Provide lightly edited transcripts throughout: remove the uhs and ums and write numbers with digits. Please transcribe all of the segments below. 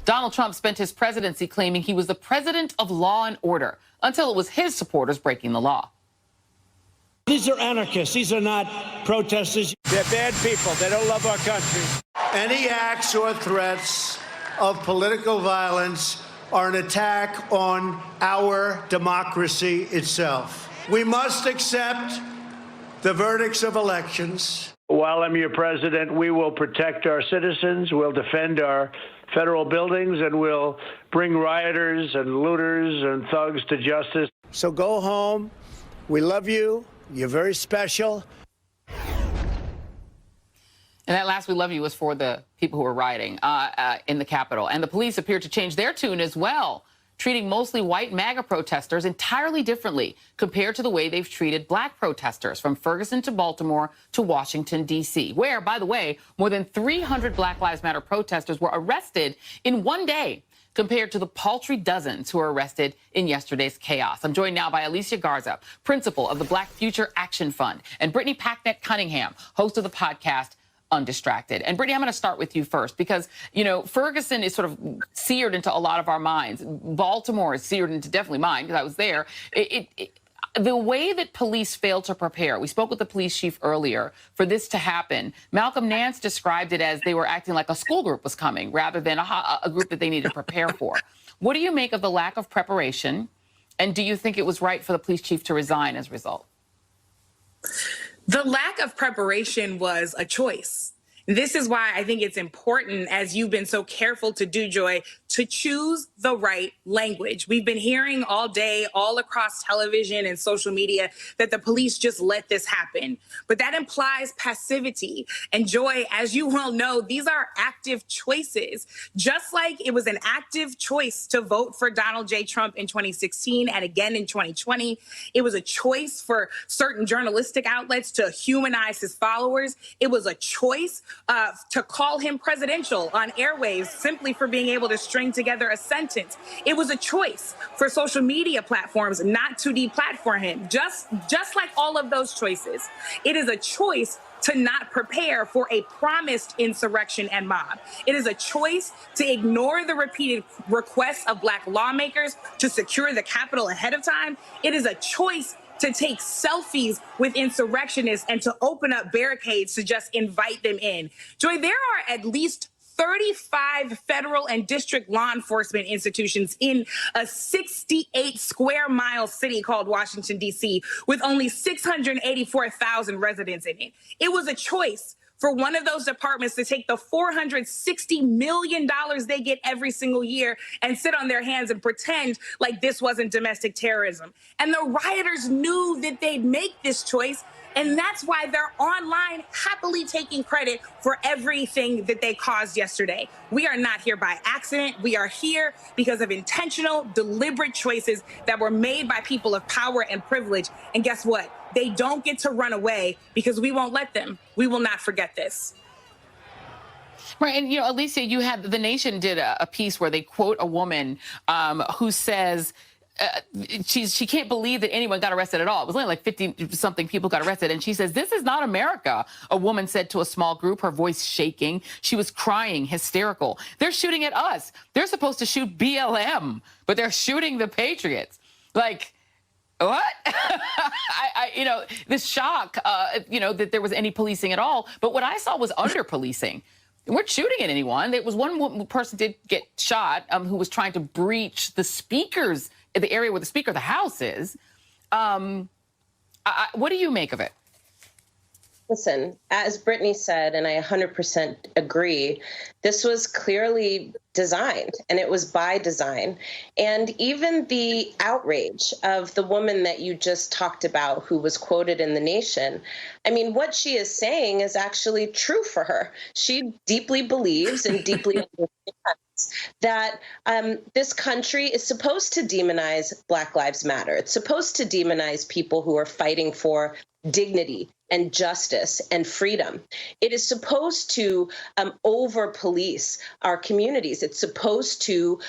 Donald Trump spent his presidency claiming he was the president of law and order until it was his supporters breaking the law. These are anarchists. These are not protesters. They're bad people. They don't love our country. Any acts or threats of political violence are an attack on our democracy itself. We must accept the verdicts of elections. While I'm your president, we will protect our citizens, we'll defend our federal buildings, and we'll bring rioters and looters and thugs to justice. So go home. We love you. You're very special. And that last "we love you" was for the people who were rioting in the Capitol. And the police appeared to change their tune as well, treating mostly white MAGA protesters entirely differently compared to the way they've treated black protesters from Ferguson to Baltimore to Washington, D.C., where, by the way, more than 300 Black Lives Matter protesters were arrested in one day compared to the paltry dozens who were arrested in yesterday's chaos. I'm joined now by Alicia Garza, principal of the Black Future Action Fund, and Brittany Packnett-Cunningham, host of the podcast Undistracted. And Brittany, I'm going to start with you first because, you know, Ferguson is sort of seared into a lot of our minds. Baltimore is seared into definitely mine because I was there. The way that police failed to prepare, we spoke with the police chief earlier, for this to happen. Malcolm Nance described it as they were acting like a school group was coming rather than a group that they needed to prepare for. What do you make of the lack of preparation? And do you think it was right for the police chief to resign as a result? The lack of preparation was a choice. This is why I think it's important, as you've been so careful to do, Joy, to choose the right language. We've been hearing all day, all across television and social media, that the police just let this happen. But that implies passivity. And Joy, as you well know, these are active choices. Just like it was an active choice to vote for Donald J. Trump in 2016 and again in 2020, it was a choice for certain journalistic outlets to humanize his followers. It was a choice to call him presidential on airwaves simply for being able to string together a sentence. It was a choice for social media platforms not to deplatform him, just like all of those choices. It is a choice to not prepare for a promised insurrection and mob. It is a choice to ignore the repeated requests of Black lawmakers to secure the Capitol ahead of time. It is a choice to take selfies with insurrectionists and to open up barricades to just invite them in. Joy, there are at least 35 federal and district law enforcement institutions in a 68 square mile city called Washington, D.C., with only 684,000 residents in it. It was a choice for one of those departments to take the $460 million they get every single year and sit on their hands and pretend like this wasn't domestic terrorism. And the rioters knew that they'd make this choice, and that's why they're online happily taking credit for everything that they caused yesterday. We are not here by accident. We are here because of intentional, deliberate choices that were made by people of power and privilege. And guess what? They don't get to run away because we won't let them. We will not forget this. Right. And, you know, Alicia, you had The Nation did a piece where they quote a woman who says she can't believe that anyone got arrested at all. It was only like 50-something people got arrested. And she says, "This is not America," a woman said to a small group, her voice shaking. She was crying, hysterical. "They're shooting at us. They're supposed to shoot BLM, but they're shooting the Patriots." Like, what? You know, this shock, you know, that there was any policing at all. But what I saw was under-policing. They weren't shooting at anyone. There was one person did get shot who was trying to breach the speakers, the area where the Speaker of the House is. What do you make of it? Listen, as Brittany said, and I 100% agree, this was clearly designed, and it was by design. And even the outrage of the woman that you just talked about, who was quoted in The Nation, I mean, what she is saying is actually true for her. She deeply believes and deeply understands that this country is supposed to demonize Black Lives Matter. It's supposed to demonize people who are fighting for dignity and justice and freedom. It is supposed to over-police our communities. It's supposed to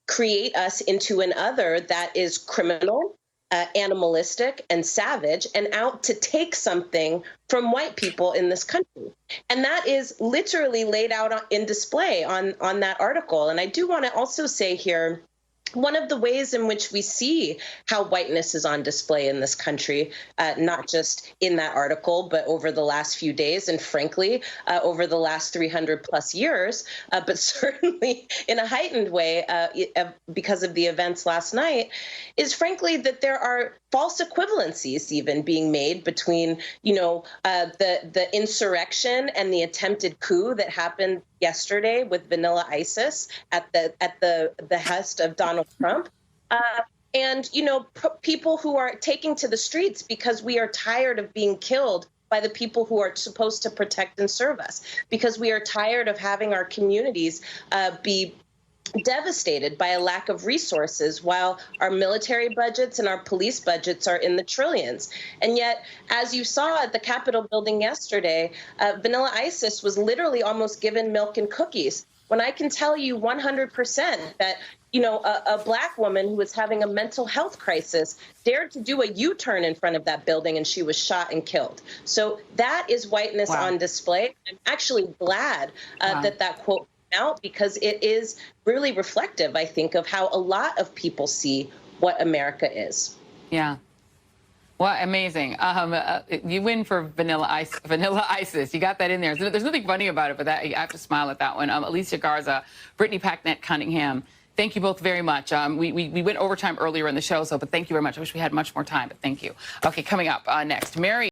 create us into an other that is criminal, animalistic and savage and out to take something from white people in this country. And that is literally laid out in display on that article. And I do want to also say here, one of the ways in which we see how whiteness is on display in this country, not just in that article, but over the last few days, and frankly, over the last 300 plus years, but certainly in a heightened way because of the events last night, is frankly that there are false equivalencies even being made between, the insurrection and the attempted coup that happened yesterday with Vanilla ISIS at the behest of Donald Trump. And, people who are taking to the streets because we are tired of being killed by the people who are supposed to protect and serve us, because we are tired of having our communities be devastated by a lack of resources while our military budgets and our police budgets are in the trillions. And yet, as you saw at the Capitol building yesterday, Vanilla ISIS was literally almost given milk and cookies. When I can tell you 100% that, a Black woman who was having a mental health crisis dared to do a U-turn in front of that building and she was shot and killed. So that is whiteness on display. I'm actually glad that quote out, because it is really reflective, I think, of how a lot of people see what America is. Yeah. Well, amazing. You win for Vanilla ISIS. You got that in there. There's nothing funny about it, but I have to smile at that one. Alicia Garza, Brittany Packnett Cunningham, thank you both very much. We went overtime earlier in the show, but thank you very much. I wish we had much more time, but thank you. Okay, coming up next, Mary.